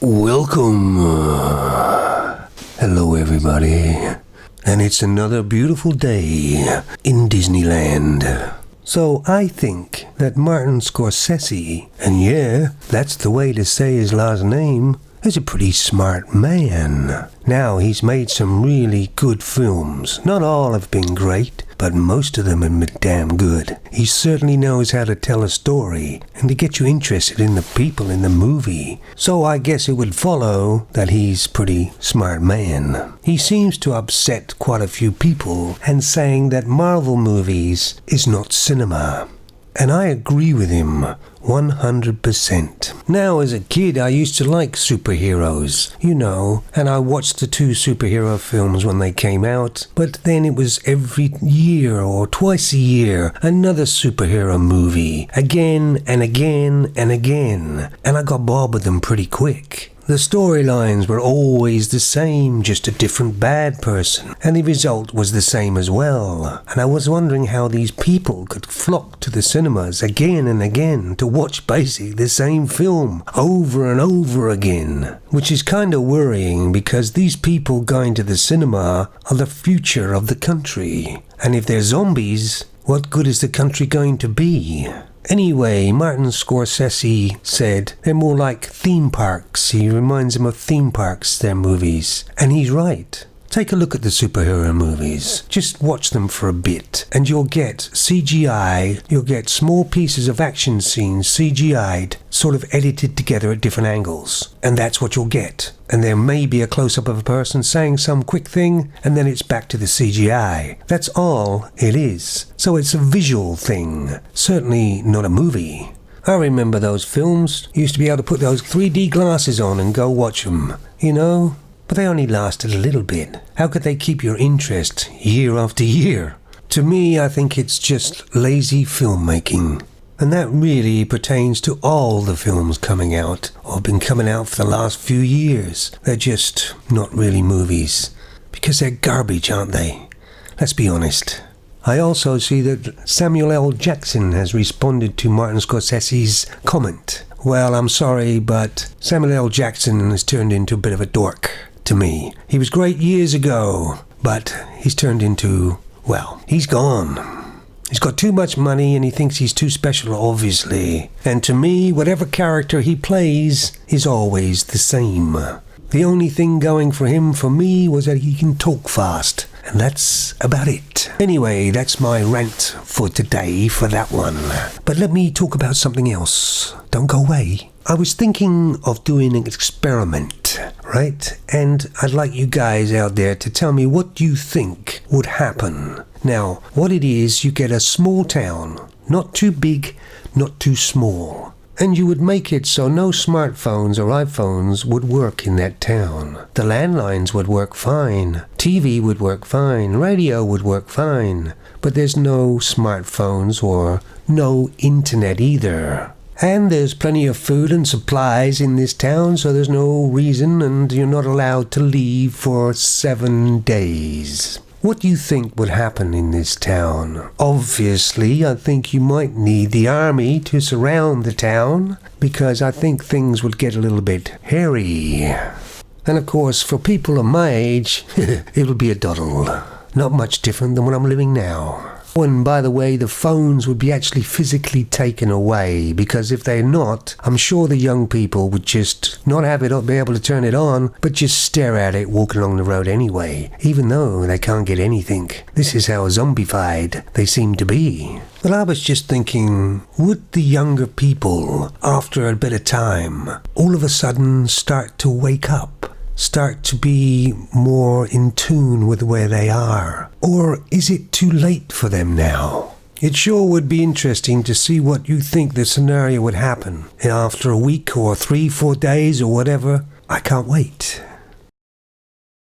Welcome. Hello, everybody. And it's another beautiful day in Disneyland. So I think that Martin Scorsese, and yeah, that's the way to say his last name, is a pretty smart man. Now, he's made some really good films. Not all have been great, but most of them have been damn good. He certainly knows how to tell a story and to get you interested in the people in the movie. So I guess it would follow that he's a pretty smart man. He seems to upset quite a few people and saying that Marvel movies is not cinema. And I agree with him 100%. Now, as a kid, I used to like superheroes, and I watched the 2 superhero films when they came out, but then it was every year or twice a year, another superhero movie, again and again and again, and I got bored with them pretty quick. The storylines were always the same, just a different bad person, and the result was the same as well. And I was wondering how these people could flock to the cinemas again and again to watch basically the same film over and over again. Which is kind of worrying because these people going to the cinema are the future of the country. And if they're zombies, what good is the country going to be? Anyway, Martin Scorsese said they're more like theme parks. He reminds him of theme parks, their movies. And he's right. Take a look at the superhero movies. Just watch them for a bit and you'll get CGI, you'll get small pieces of action scenes CGI'd, sort of edited together at different angles. And that's what you'll get. And there may be a close-up of a person saying some quick thing and then it's back to the CGI. That's all it is. So it's a visual thing, certainly not a movie. I remember those films. You used to be able to put those 3D glasses on and go watch them, But they only lasted a little bit. How could they keep your interest year after year? To me, I think it's just lazy filmmaking. And that really pertains to all the films coming out, or have been coming out for the last few years. They're just not really movies. Because they're garbage, aren't they? Let's be honest. I also see that Samuel L. Jackson has responded to Martin Scorsese's comment. Well, I'm sorry, but Samuel L. Jackson has turned into a bit of a dork. To me. He was great years ago, but he's turned into, he's gone. He's got too much money and he thinks he's too special, obviously. And to me, whatever character he plays is always the same. The only thing going for him, for me, was that he can talk fast. And that's about it. Anyway, that's my rant for today for that one. But let me talk about something else. Don't go away. I was thinking of doing an experiment, right? And I'd like you guys out there to tell me what you think would happen. Now, what it is, you get a small town, not too big, not too small. And you would make it so no smartphones or iPhones would work in that town. The landlines would work fine. TV would work fine. Radio would work fine. But there's no smartphones or no internet either. And there's plenty of food and supplies in this town, so there's no reason and you're not allowed to leave for 7 days. What do you think would happen in this town? Obviously, I think you might need the army to surround the town, because I think things would get a little bit hairy. And of course, for people of my age, it would be a doddle. Not much different than what I'm living now. And by the way, the phones would be actually physically taken away, because if they're not, I'm sure the young people would just not have it or be able to turn it on, but just stare at it walking along the road anyway, even though they can't get anything. This is how zombified they seem to be. Well, I was just thinking, would the younger people, after a bit of time, all of a sudden start to wake up? Start to be more in tune with where they are? Or is it too late for them now? It sure would be interesting to see what you think the scenario would happen. After a week or 3-4 days or whatever, I can't wait.